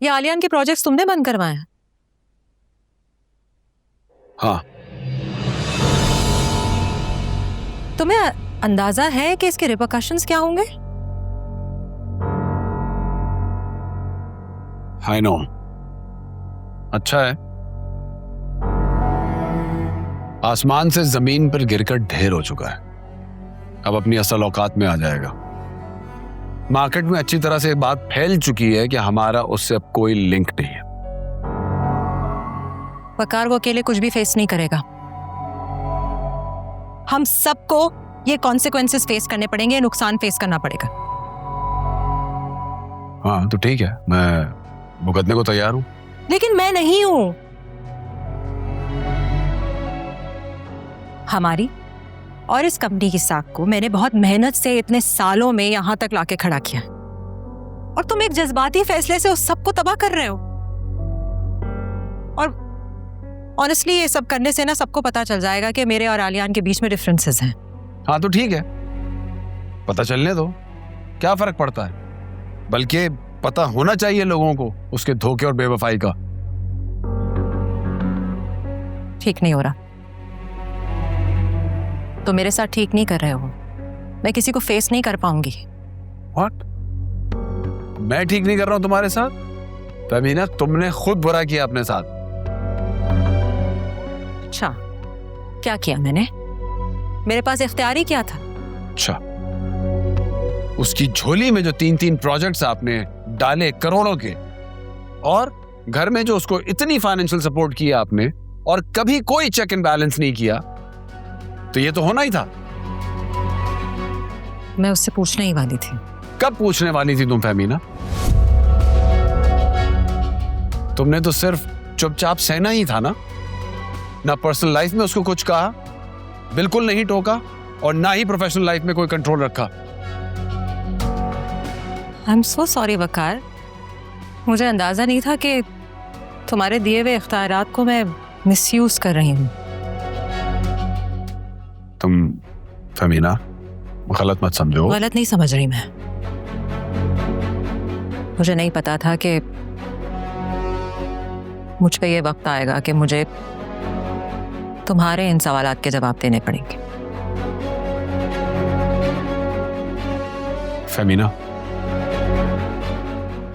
ये आलियान के प्रोजेक्ट्स तुमने बंद करवाए हैं? हाँ। तुम्हें अंदाजा है कि इसके रिपरकशंस क्या होंगे? I know. अच्छा है, आसमान से जमीन पर गिरकर ढेर हो चुका है, अब अपनी असल औकात में आ जाएगा। मार्केट में अच्छी तरह से बात फैल चुकी है कि हमारा उससे अब कोई लिंक नहीं है। वकार वो अकेले कुछ भी फेस नहीं करेगा, हम सबको ये कॉन्सिक्वेंसेस फेस करने पड़ेंगे, नुकसान फेस करना पड़ेगा। हाँ तो ठीक है, मैं भुगतने को तैयार हूं। लेकिन मैं नहीं हूं। हमारी और इस कंपनी की साख को मैंने बहुत मेहनत से इतने सालों में यहां तक लाके खड़ा किया, और तुम एक जज्बाती फैसले से उस सबको तबाह कर रहे हो। और ऑनेस्टली ये सब करने से ना सबको पता चल जाएगा कि मेरे और आलियान के बीच में डिफरेंसेस हैं। हाँ तो ठीक है, पता चलने दो, क्या फर्क पड़ता है। बल्कि पता होना चाहिए लोगों को उसके धोखे और बेवफाई का। ठीक नहीं हो रहा, तो मेरे साथ ठीक नहीं कर रहे हो। मैं किसी को फेस नहीं कर पाऊंगी। What? मैं ठीक नहीं कर रहा हूं तुम्हारे साथ? फहमीना, तुमने खुद बुरा किया अपने साथ। अच्छा, क्या किया मैंने? मेरे पास इख्तियार ही क्या था? अच्छा, उसकी झोली में जो 3-3 प्रोजेक्ट्स आपने डाले करोड़ों के, और घर में जो उसको इतनी फाइनेंशियल सपोर्ट किया आपने, और कभी कोई चेक एंड बैलेंस नहीं किया, तो ये तो होना ही था। मैं उससे पूछने ही वाली थी। कब पूछने वाली थी तुम फहमीना? तुमने तो सिर्फ चुपचाप सहना ही था ना पर्सनल लाइफ में उसको कुछ कहा, बिल्कुल नहीं टोका, और ना ही प्रोफेशनल लाइफ में कोई कंट्रोल रखा। आई एम सो सॉरी वकार, मुझे अंदाजा नहीं था कि तुम्हारे दिए हुए इख्तियारात को मैं मिसयूज कर रही हूँ। तुम फहमीना गलत मत समझो। गलत नहीं समझ रही मैं। मुझे नहीं पता था कि मुझ पे ये वक्त आएगा कि मुझे तुम्हारे इन सवालात के जवाब देने पड़ेंगे। फहमीना,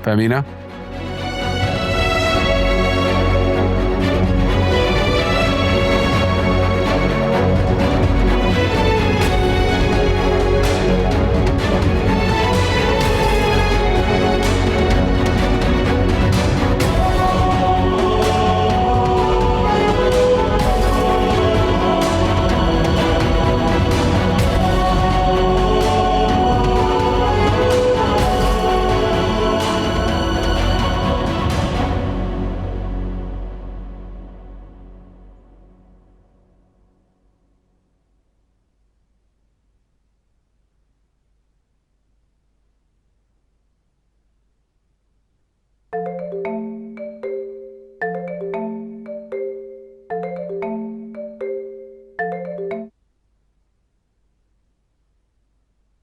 फहमीना,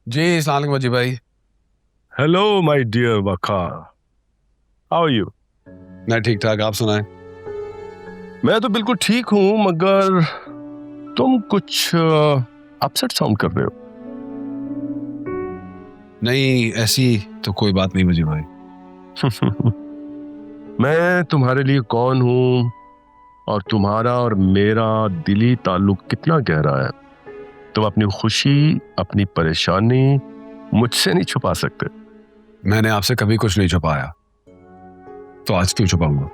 जी अस्सलाम वालेकुम वजी भाई। Hello my dear Waqar, how are you? मैं ठीक ठाक, आप सुनाएं। मैं तो बिल्कुल ठीक हूं, मगर तुम कुछ अपसेट साउंड कर रहे हो। नहीं, ऐसी तो कोई बात नहीं वजी भाई। मैं तुम्हारे लिए कौन हूं और तुम्हारा और मेरा दिली ताल्लुक कितना गहरा है, तुम अपनी खुशी, अपनी परेशानी मुझसे नहीं छुपा सकते। मैंने आपसे कभी कुछ नहीं छुपाया, तो आज क्यों छुपाऊंगा?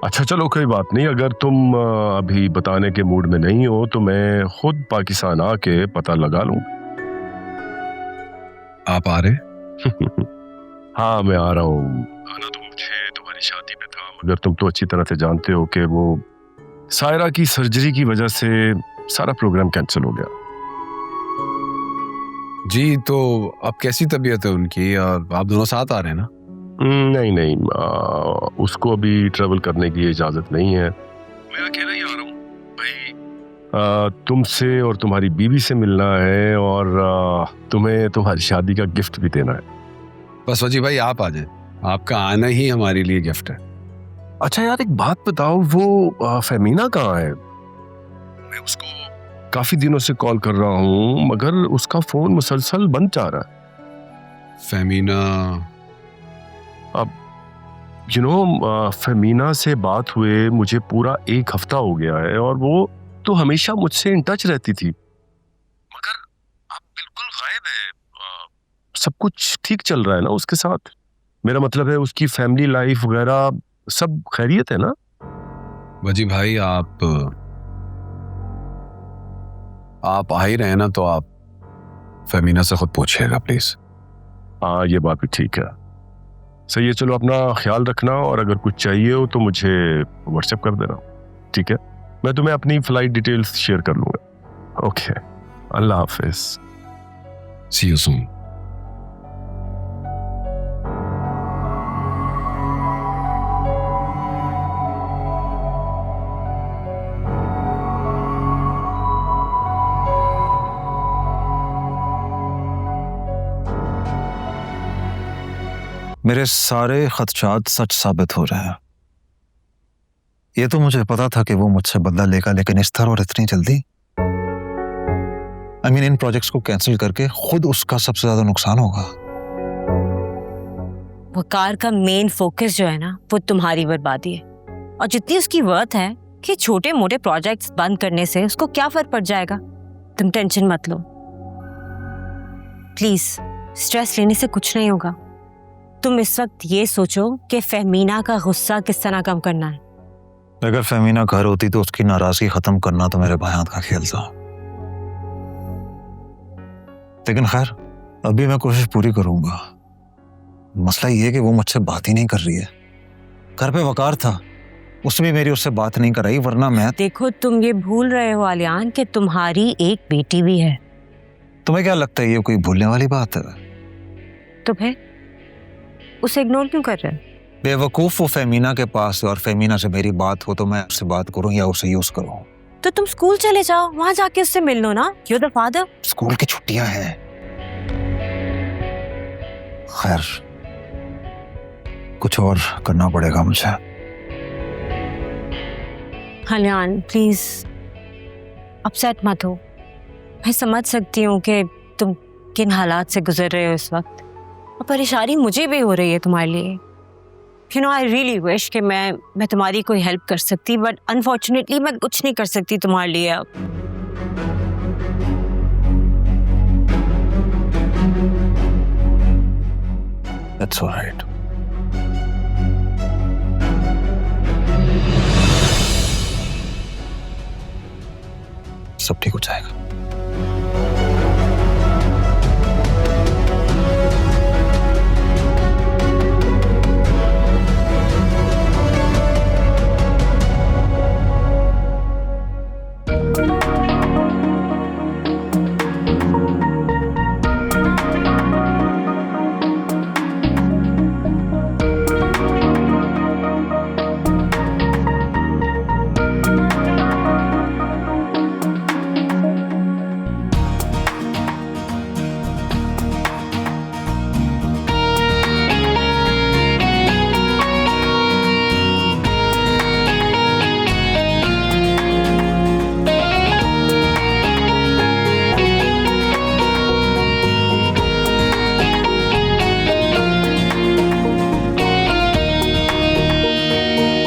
अच्छा चलो कोई बात नहीं, अगर तुम अभी बताने के मूड में नहीं हो तो मैं खुद पाकिस्तान आके पता लगा लूं। आप आ रहे? हाँ मैं आ रहा हूँ। आना तो मुझे तुम्हारी शादी पे था, मगर तुम तो अच्छी तरह से जानते हो कि वो सायरा की सर्जरी की वजह से सारा प्रोग्राम कैंसिल हो गया। जी, तो अब कैसी तबीयत है उनकी, और आप दोनों साथ आ रहे हैं ना? नहीं नहीं, उसको अभी ट्रेवल करने की इजाजत नहीं है, मैं अकेला ही आ रहा हूँ भाई। तुमसे और तुम्हारी बीवी से मिलना है, और तुम्हें तुम्हारी शादी का गिफ्ट भी देना है। बस वजी भाई आप आ जाए, आपका आना ही हमारे लिए गिफ्ट है। अच्छा यार, एक बात बताओ, वो फेमिना कहाँ है? मैं उसको काफी दिनों से कॉल कर रहा हूँ मगर उसका फोन मुसलसल बंद जा रहा है। फेमिना, फेमिना से बात हुए मुझे पूरा 1 हफ्ता हो गया है और वो तो हमेशा मुझसे इन टच रहती थी, मगर अब बिल्कुल गायब है। सब कुछ ठीक चल रहा है ना उसके साथ? मेरा मतलब है उसकी फैमिली लाइफ वगैरह सब खैरियत है ना? वजी भाई, आप आ ही रहे ना, तो आप फेमिना से खुद पूछिएगा प्लीज। हाँ, ये बात भी ठीक है। सही है, चलो अपना ख्याल रखना और अगर कुछ चाहिए हो तो मुझे व्हाट्सएप कर देना, ठीक है? मैं तुम्हें अपनी फ्लाइट डिटेल्स शेयर कर लूंगा। ओके, अल्लाह हाफिज। See you soon. मेरे सारे खदशात सच साबित हो रहे हैं। ये तो मुझे पता था कि वो मुझसे बदला लेगा, लेकिन इस तरह और इतनी जल्दी। इन प्रोजेक्ट्स को कैंसिल करके खुद उसका सबसे ज्यादा नुकसान होगा। वकार का मेन फोकस जो है ना, वो तुम्हारी बर्बादी है। और जितनी उसकी वर्थ है कि छोटे मोटे प्रोजेक्ट्स बंद करने से उसको क्या फर्क पड़ जाएगा। तुम टेंशन मत लो प्लीज, स्ट्रेस लेने से कुछ नहीं होगा। तुम इस वक्त ये सोचो कि फेमिना का गुस्सा किस तरह कम करना है। अगर फेमिना घर होती तो उसकी नाराजगी खत्म करना तो मेरे भाई का खेल था, लेकिन खैर अभी मैं कोशिश पूरी करूंगा। मसला ये है कि वो मुझसे बात ही नहीं कर रही है। घर पे वकार था, उसने भी मेरी उससे बात नहीं कराई, वरना मैं। देखो, तुम ये भूल रहे हो आलियान कि तुम्हारी एक बेटी भी है। तुम्हें क्या लगता है ये कोई भूलने वाली बात है? तो फिर उसे इग्नोर क्यों कर रहे हो? बेवकूफ वो फेमिना के पास है और फेमिना से मेरी बात हो तो मैं उससे बात करूं या उसे यूज करूं? तो तुम स्कूल चले जाओ, वहां जाके उससे मिल लो ना। You the father. स्कूल की छुट्टियां हैं। खैर, कुछ और करना पड़ेगा मुझे। आलियान प्लीज अपसेट मत हो। मैं समझ सकती हूँ कि तुम किन हालात से गुजर रहे हो इस वक्त, और परेशानी मुझे भी हो रही है तुम्हारे लिए। You know, I really wish कि मैं तुम्हारी कोई हेल्प कर सकती, बट अनफॉर्चुनेटली मैं कुछ नहीं कर सकती तुम्हारे लिए अब। That's all right. सब ठीक हो जाएगा।